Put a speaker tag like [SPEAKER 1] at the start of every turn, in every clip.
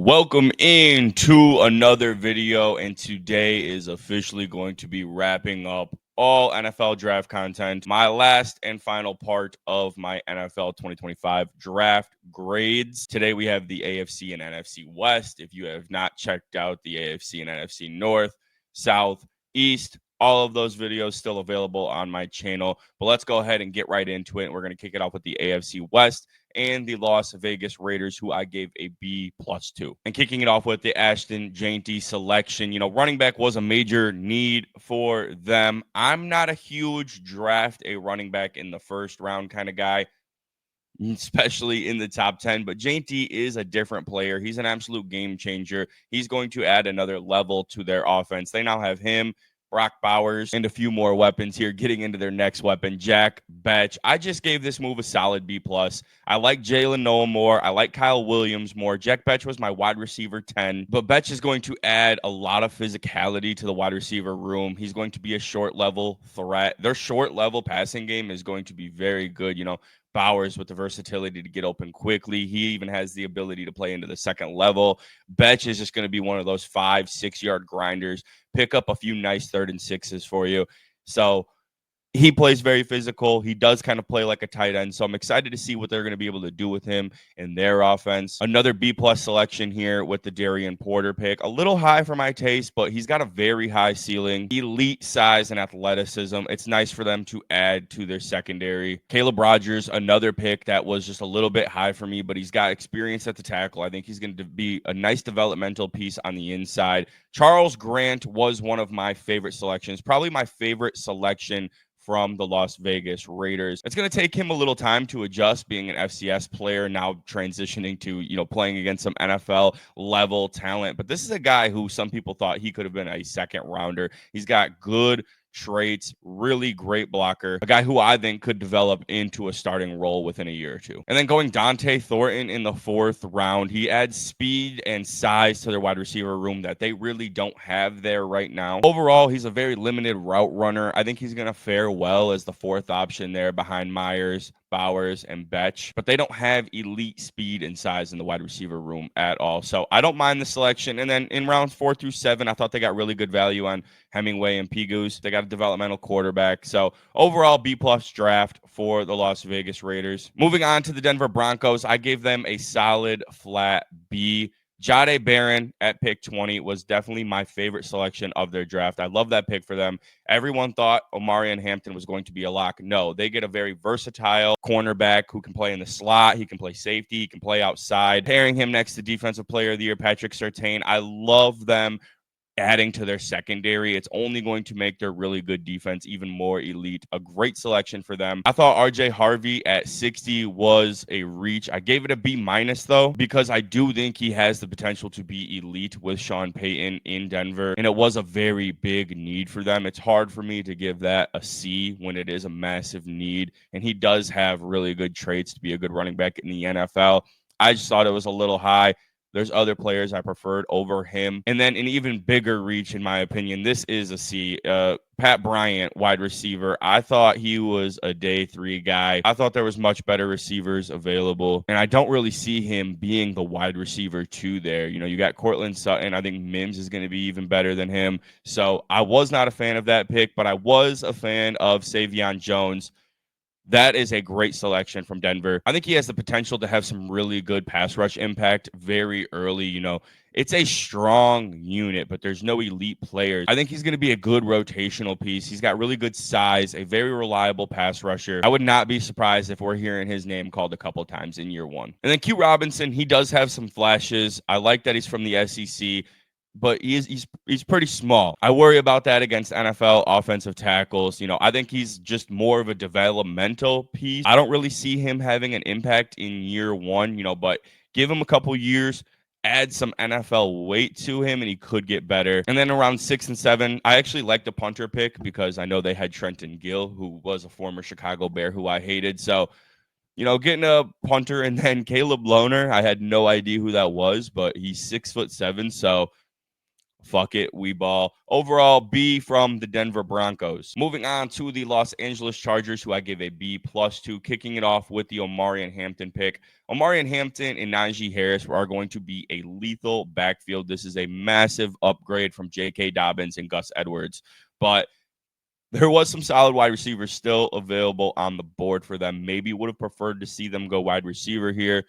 [SPEAKER 1] Welcome into another video, and today is officially going to be wrapping up all NFL draft content, my last and final part of my NFL 2025 draft grades. Today we have the AFC and NFC West. If you have not checked out the AFC and NFC North, South, East, all of those videos still available on my channel. But let's go ahead and get right into it. We're going to kick it off with the AFC West and the Las Vegas Raiders, who I gave a B+ to. And kicking it off with the Ashton Jeanty selection. Running back was a major need for them. I'm not a huge draft a running back in the first round kind of guy, especially in the top 10. But Jeanty is a different player. He's an absolute game changer. He's going to add another level to their offense. They now have him, Brock Bowers, and a few more weapons here getting into their next weapon, Jack Betch. I just gave this move a solid B+. I like Jalen Noah more. I like Kyle Williams more. Jack Betch was my wide receiver 10, but Betch is going to add a lot of physicality to the wide receiver room. He's going to be a short level threat. Their short level passing game is going to be very good. Bowers with the versatility to get open quickly. He even has the ability to play into the second level. Betch is just going to be one of those 5-6 yard grinders, pick up a few nice 3rd and 6s for you. So he plays very physical. He does kind of play like a tight end. So I'm excited to see what they're going to be able to do with him in their offense. Another B+ selection here with the Darian Porter pick. A little high for my taste, but he's got a very high ceiling, elite size and athleticism. It's nice for them to add to their secondary. Caleb Rogers, another pick that was just a little bit high for me, but he's got experience at the tackle. I think he's going to be a nice developmental piece on the inside. Charles Grant was one of my favorite selections, probably my favorite selection from the Las Vegas Raiders. It's going to take him a little time to adjust, being an FCS player, now transitioning to, playing against some NFL level talent. But this is a guy who some people thought he could have been a second rounder. He's got good traits, really great blocker, a guy who I think could develop into a starting role within a year or two. And then going Dante Thornton in the 4th round, he adds speed and size to their wide receiver room that they really don't have there right now. Overall, he's a very limited route runner. I think he's going to fare well as the 4th option there behind Myers, Bowers, and Betch, but they don't have elite speed and size in the wide receiver room at all. So I don't mind the selection. And then in rounds 4 through 7, I thought they got really good value on Hemingway and Pigus. They got a developmental quarterback. So overall, B+ draft for the Las Vegas Raiders. Moving on to the Denver Broncos, I gave them a solid flat B. Jahdae Barron at pick 20 was definitely my favorite selection of their draft. I love that pick for them. Everyone thought Omarion Hampton was going to be a lock. No, they get a very versatile cornerback who can play in the slot. He can play safety. He can play outside. Pairing him next to Defensive Player of the Year, Patrick Surtain. I love them adding to their secondary. It's only going to make their really good defense even more elite. A great selection for them. I thought RJ Harvey at 60 was a reach. I gave it a B- though, because I do think he has the potential to be elite with Sean Payton in Denver, and it was a very big need for them. It's hard for me to give that a C when it is a massive need, and he does have really good traits to be a good running back in the NFL. I just thought it was a little high. There's other players I preferred over him. And then an even bigger reach, in my opinion, this is a C. Pat Bryant, wide receiver. I thought he was a day 3 guy. I thought there was much better receivers available, and I don't really see him being the wide receiver 2 there. You got Cortland Sutton. I think Mims is going to be even better than him. So I was not a fan of that pick, but I was a fan of Savion Jones. That is a great selection from Denver. I think he has the potential to have some really good pass rush impact very early. It's a strong unit, but there's no elite players. I think he's going to be a good rotational piece. He's got really good size, a very reliable pass rusher. I would not be surprised if we're hearing his name called a couple times in year 1. And then Q Robinson, he does have some flashes. I like that he's from the SEC. But he's pretty small. I worry about that against NFL offensive tackles. I think he's just more of a developmental piece. I don't really see him having an impact in year 1, but give him a couple years, add some NFL weight to him, and he could get better. And then around 6 and 7, I actually like the punter pick because I know they had Trenton Gill, who was a former Chicago Bear who I hated. So getting a punter, and then Caleb Lohner, I had no idea who that was, but he's 6'7", so Fuck it, we ball. Overall, B from the Denver Broncos. Moving on to the Los Angeles Chargers, who I give a B plus to, kicking it off with the Omarion Hampton pick. Omarion Hampton and Najee Harris are going to be a lethal backfield. This is a massive upgrade from J.K. Dobbins and Gus Edwards. But there was some solid wide receivers still available on the board for them. Maybe would have preferred to see them go wide receiver here.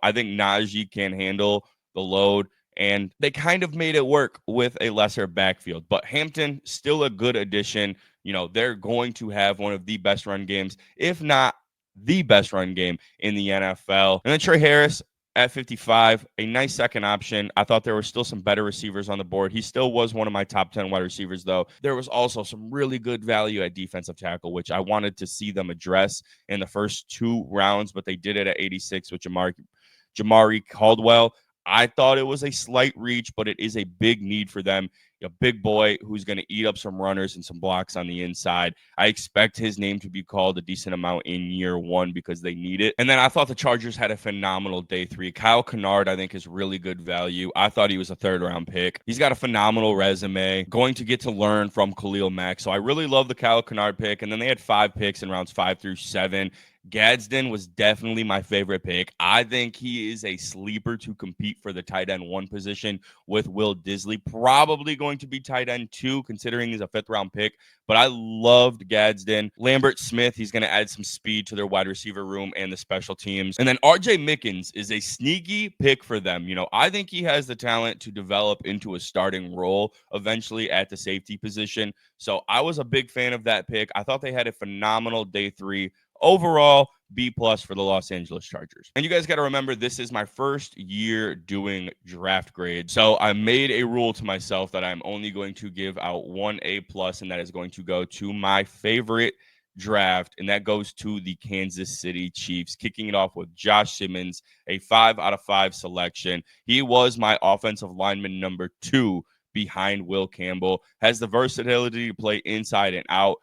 [SPEAKER 1] I think Najee can handle the load, and they kind of made it work with a lesser backfield. But Hampton, still a good addition. They're going to have one of the best run games, if not the best run game in the NFL. And then Trey Harris, at 55, a nice second option. I thought there were still some better receivers on the board. He still was one of my top 10 wide receivers, though. There was also some really good value at defensive tackle, which I wanted to see them address in the first 2 rounds, but they did it at 86 with Jamari Caldwell. I thought it was a slight reach, but it is a big need for them. A big boy who's going to eat up some runners and some blocks on the inside. I expect his name to be called a decent amount in year 1 because they need it. And then I thought the Chargers had a phenomenal day 3. Kyle Kennard, I think, is really good value. I thought he was a 3rd-round pick. He's got a phenomenal resume, going to get to learn from Khalil Mack. So I really love the Kyle Kennard pick. And then they had 5 picks in rounds 5 through 7. Gadsden was definitely my favorite pick. I think he is a sleeper to compete for the tight end 1 position with Will Disley. Probably going to be tight end 2, considering he's a 5th-round pick. But I loved Gadsden. Lambert Smith, he's going to add some speed to their wide receiver room and the special teams. And then RJ Mickens is a sneaky pick for them. I think he has the talent to develop into a starting role eventually at the safety position. So I was a big fan of that pick. I thought they had a phenomenal day 3. Overall, B plus for the Los Angeles Chargers. And you guys got to remember, this is my first year doing draft grades. So I made a rule to myself that I'm only going to give out 1 A plus, and that is going to go to my favorite draft, and that goes to the Kansas City Chiefs, kicking it off with Josh Simmons, a 5 out of 5 selection. He was my offensive lineman number 2 behind Will Campbell, has the versatility to play inside and out.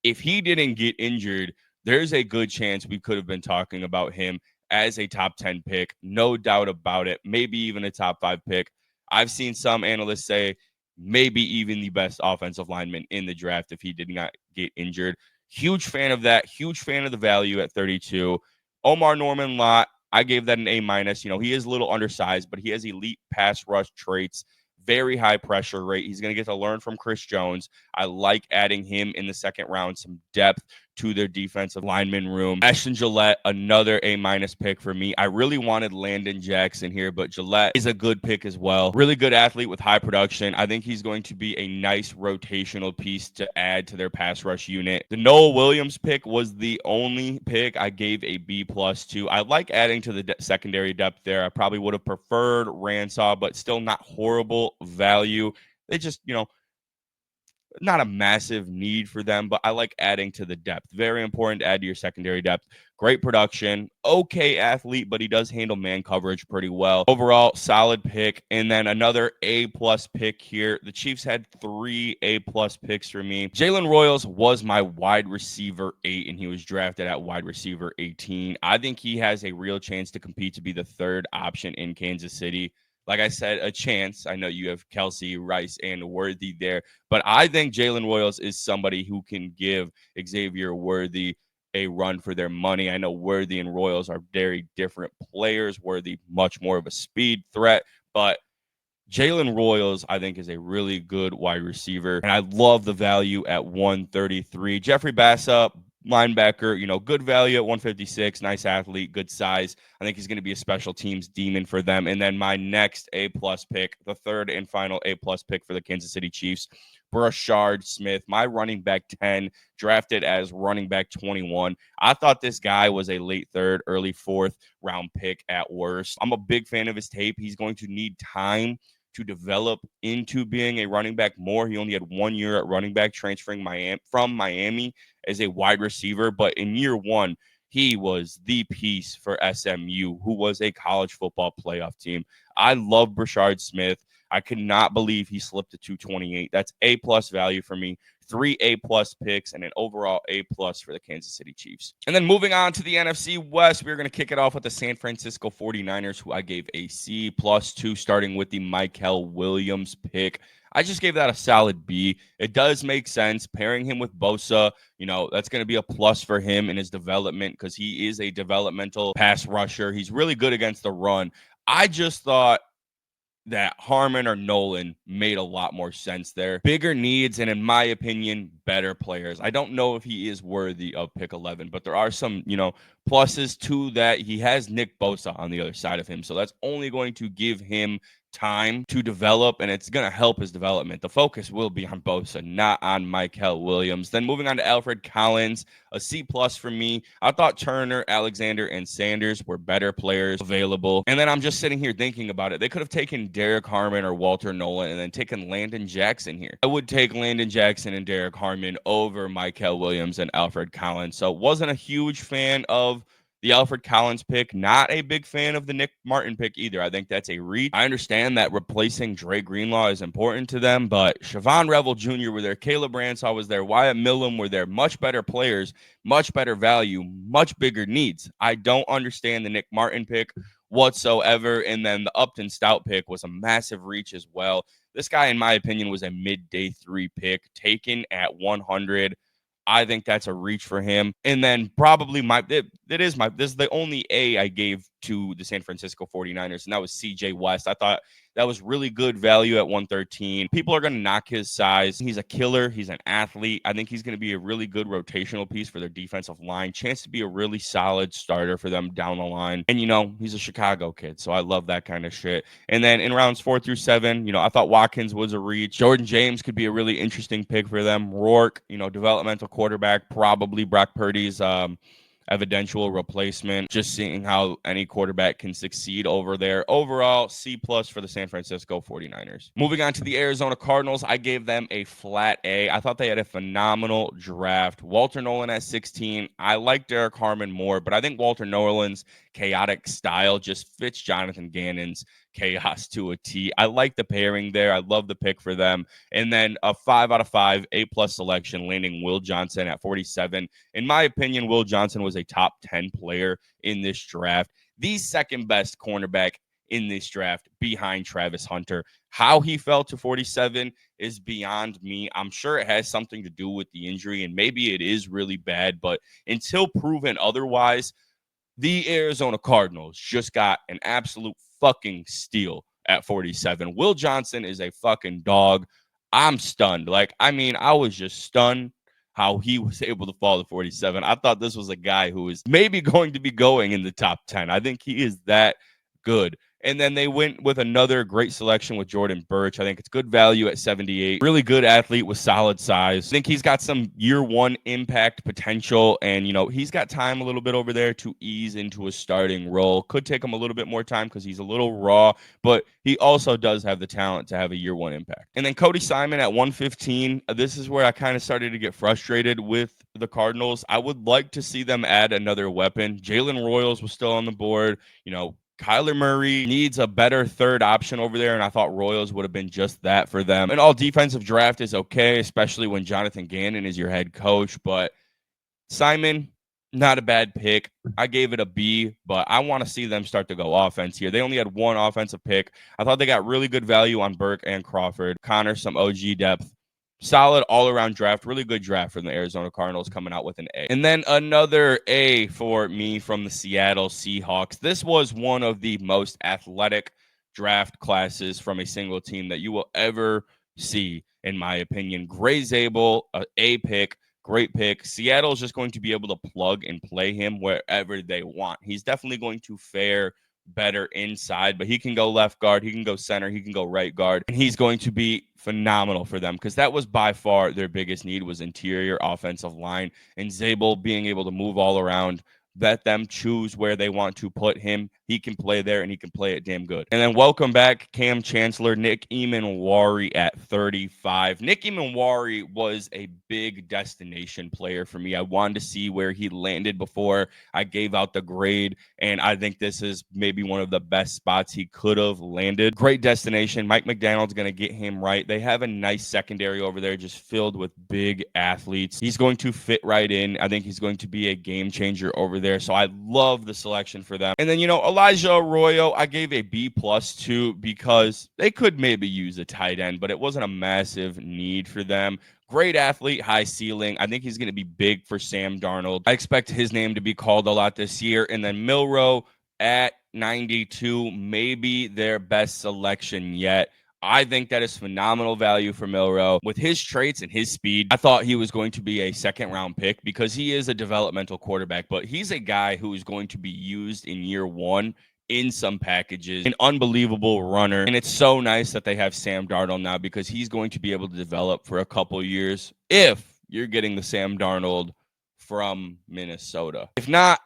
[SPEAKER 1] If he didn't get injured, there's a good chance we could have been talking about him as a top 10 pick. No doubt about it. Maybe even a top 5 pick. I've seen some analysts say maybe even the best offensive lineman in the draft if he did not get injured. Huge fan of that. Huge fan of the value at 32. Omar Norman Lott, I gave that an A minus. He is a little undersized, but he has elite pass rush traits. Very high pressure rate. He's going to get to learn from Chris Jones. I like adding him in the 2nd round, some depth to their defensive lineman room. Ashton Gillette, another A-minus pick for me. I really wanted Landon Jackson here, but Gillette is a good pick as well. Really good athlete with high production. I think he's going to be a nice rotational piece to add to their pass rush unit. The Noah Williams pick was the only pick I gave a B plus to. I like adding to the secondary depth there. I probably would have preferred Ransaw, but still not horrible value. They just, not a massive need for them, but I like adding to the depth. Very important to add to your secondary depth. Great production, okay athlete, but he does handle man coverage pretty well. Overall, solid pick. And then another A-plus pick here. The Chiefs had 3 A-plus picks for me. Jalen Royals was my wide receiver 8, and he was drafted at wide receiver 18. I think he has a real chance to compete to be the 3rd option in Kansas City. Like I said, a chance. I know you have Kelsey, Rice, and Worthy there, but I think Jalen Royals is somebody who can give Xavier Worthy a run for their money. I know Worthy and Royals are very different players. Worthy, much more of a speed threat, but Jalen Royals, I think, is a really good wide receiver, and I love the value at 133. Jeffrey Bassa, linebacker, good value at 156. Nice athlete, good size. I think he's going to be a special teams demon for them. And then my next A-plus pick, the 3rd and final A-plus pick for the Kansas City Chiefs, Brashard Smith, my running back 10, drafted as running back 21. I thought this guy was a late 3rd, early 4th round pick at worst. I'm a big fan of his tape. He's going to need time to develop into being a running back more. He only had 1 year at running back, transferring from Miami as a wide receiver. But in year 1, he was the piece for SMU, who was a college football playoff team. I love Brashard Smith. I could not believe he slipped to 228. That's A-plus value for me. 3 A-plus picks and an overall A-plus for the Kansas City Chiefs. And then moving on to the NFC West, we're going to kick it off with the San Francisco 49ers, who I gave a C plus 2, starting with the Michael Williams pick. I just gave that a solid B. It does make sense pairing him with Bosa. That's going to be a plus for him in his development because he is a developmental pass rusher. He's really good against the run. I just thought that Harmon or Nolan made a lot more sense there. Bigger needs and, in my opinion, better players. I don't know if he is worthy of pick 11, but there are some, pluses to that. He has Nick Bosa on the other side of him, so that's only going to give him time to develop, and it's going to help his development. The focus will be on Bosa, not on Michael Williams. Then moving on to Alfred Collins, a C+ for me. I thought Turner, Alexander, and Sanders were better players available. And then I'm just sitting here thinking about it. They could have taken Derek Harmon or Walter Nolan and then taken Landon Jackson here. I would take Landon Jackson and Derek Harmon over Michael Williams and Alfred Collins. So wasn't a huge fan of the Alfred Collins pick. Not a big fan of the Nick Martin pick either. I think that's a reach. I understand that replacing Dre Greenlaw is important to them, but Siobhan Revel Jr. were there. Caleb Ransaw was there. Wyatt Millum were there. Much better players, much better value, much bigger needs. I don't understand the Nick Martin pick whatsoever. And then the Upton Stout pick was a massive reach as well. This guy, in my opinion, was a mid-day 3 pick taken at 100. I think that's a reach for him. And then probably this is the only A I gave to the San Francisco 49ers, and that was CJ West. I thought that was really good value at 113. People are going to knock his size. He's a killer. He's an athlete. I think he's going to be a really good rotational piece for their defensive line. Chance to be a really solid starter for them down the line. And, he's a Chicago kid, so I love that kind of shit. And then in rounds 4 through 7, I thought Watkins was a reach. Jordan James could be a really interesting pick for them. Rourke, developmental quarterback, probably Brock Purdy's evidential replacement. Just seeing how any quarterback can succeed over there. Overall, C+ for the San Francisco 49ers. Moving on to the Arizona Cardinals, I gave them a flat A. I thought they had a phenomenal draft. Walter Nolan at 16. I like Derek Harmon more, but I think Walter Nolan's chaotic style just fits Jonathan Gannon's chaos to a T. I like the pairing there. I love the pick for them. And then a 5 out of 5 A+ selection, landing Will Johnson at 47. In my opinion, Will Johnson was a top 10 player in this draft. The second best cornerback in this draft behind Travis Hunter. How he fell to 47 is beyond me. I'm sure it has something to do with the injury, and maybe it is really bad, but until proven otherwise, the Arizona Cardinals just got an absolute fucking steal at 47. Will Johnson is a fucking dog. I'm stunned. I was just stunned how he was able to fall to 47. I thought this was a guy who is maybe going to be going in the top 10. I think he is that good. And then they went with another great selection with Jordan Birch. I think it's good value at 78. Really good athlete with solid size. I think he's got some year 1 impact potential. And, he's got time a little bit over there to ease into a starting role. Could take him a little bit more time because he's a little raw, but he also does have the talent to have a year 1 impact. And then Cody Simon at 115. This is where I kind of started to get frustrated with the Cardinals. I would like to see them add another weapon. Jalen Royals was still on the board. Kyler Murray needs a better third option over there, and I thought Royals would have been just that for them. An all-defensive draft is okay, especially when Jonathan Gannon is your head coach, but Simon, not a bad pick. I gave it a B, but I want to see them start to go offense here. They only had 1 offensive pick. I thought they got really good value on Burke and Crawford. Connor, some OG depth. Solid all-around draft. Really good draft from the Arizona Cardinals, coming out with an A. And then another A for me from the Seattle Seahawks. This was one of the most athletic draft classes from a single team that you will ever see, in my opinion. Gray Zabel, A pick. Great pick. Seattle is just going to be able to plug and play him wherever they want. He's definitely going to fare better inside, but he can go left guard, he can go center, he can go right guard, and he's going to be phenomenal for them because that was by far their biggest need, was interior offensive line, and Zabel being able to move all around, let them choose where they want to put him. He can play there, and he can play it damn good. And then welcome back, Cam Chancellor, Nick Emanwari at 35. Nick Emanwari was a big destination player for me. I wanted to see where he landed before I gave out the grade, and I think this is maybe one of the best spots he could have landed. Great destination. Mike McDaniel's going to get him right. They have a nice secondary over there just filled with big athletes. He's going to fit right in. I think he's going to be a game changer over there. So I love the selection for them. And then, a lot Elijah Arroyo, I gave a B+ to because they could maybe use a tight end, but it wasn't a massive need for them. Great athlete, high ceiling. I think he's going to be big for Sam Darnold. I expect his name to be called a lot this year. And then Milroe at 92, maybe their best selection yet. I think that is phenomenal value for Milroe. With his traits and his speed, I thought he was going to be a second-round pick because he is a developmental quarterback, but he's a guy who is going to be used in year one in some packages, an unbelievable runner. And it's so nice that they have Sam Darnold now because he's going to be able to develop for a couple years if you're getting the Sam Darnold from Minnesota. If not,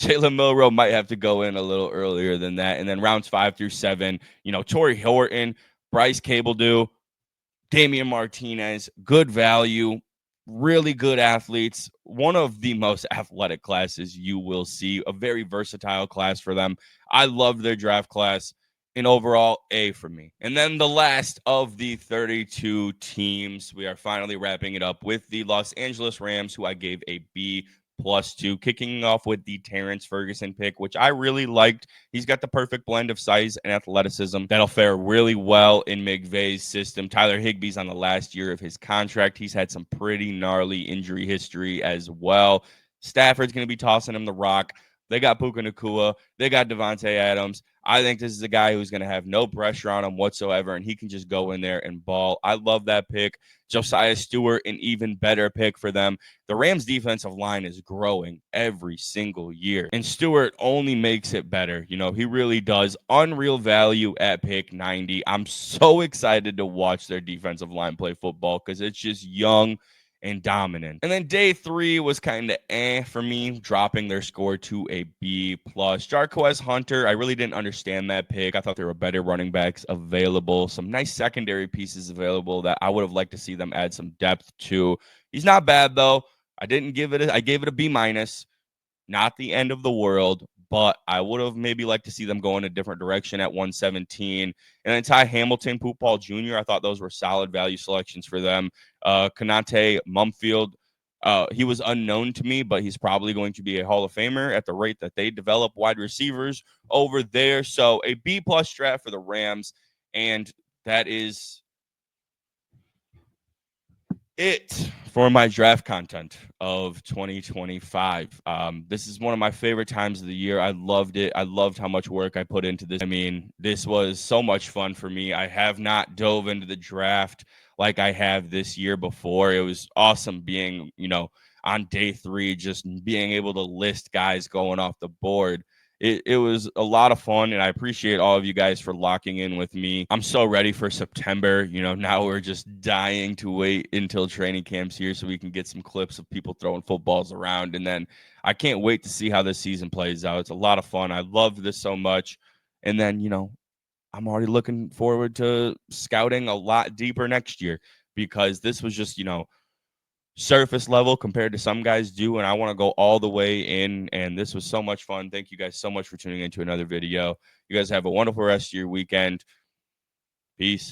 [SPEAKER 1] Jalen Milroe might have to go in a little earlier than that. And then rounds 5 through 7, Torrey Horton, Bryce Cabledew, Damian Martinez, good value, really good athletes. One of the most athletic classes you will see, a very versatile class for them. I love their draft class. And overall, A for me. And then the last of the 32 teams, we are finally wrapping it up with the Los Angeles Rams, who I gave a B+ to, kicking off with the Terrence Ferguson pick, which I really liked. He's got the perfect blend of size and athleticism that'll fare really well in McVay's system. Tyler Higbee's on the last year of his contract. He's had some pretty gnarly injury history as well. Stafford's going to be tossing him the rock. They got Puka Nacua. They got Devontae Adams. I think this is a guy who's going to have no pressure on him whatsoever, and he can just go in there and ball. I love that pick. Josiah Stewart, an even better pick for them. The Rams' defensive line is growing every single year, and Stewart only makes it better. He really does. Unreal value at pick 90. I'm so excited to watch their defensive line play football because it's just young and dominant. And then day 3 was kind of for me, dropping their score to a B+. Jarquez Hunter, I really didn't understand that pick. I thought there were better running backs available, some nice secondary pieces available that I would have liked to see them add some depth to. He's not bad though. I gave it a B-. Not the end of the world, but I would have maybe liked to see them go in a different direction at 117. And then Ty Hamilton, Poop Ball Jr., I thought those were solid value selections for them. Kanate Mumfield, he was unknown to me, but he's probably going to be a Hall of Famer at the rate that they develop wide receivers over there. So a B+ draft for the Rams, and that is it for my draft content of 2025. This is one of my favorite times of the year. I loved it. I loved how much work I put into this. I mean, this was so much fun for me. I have not dove into the draft like I have this year before. It was awesome being, on day 3, just being able to list guys going off the board. It was a lot of fun, and I appreciate all of you guys for locking in with me. I'm so ready for September. Now we're just dying to wait until training camp's here so we can get some clips of people throwing footballs around. And then I can't wait to see how this season plays out. It's a lot of fun. I love this so much. And then, I'm already looking forward to scouting a lot deeper next year because this was just, surface level compared to some guys do, and I want to go all the way in, and this was so much fun. Thank you guys so much for tuning into another video. You guys have a wonderful rest of your weekend. Peace.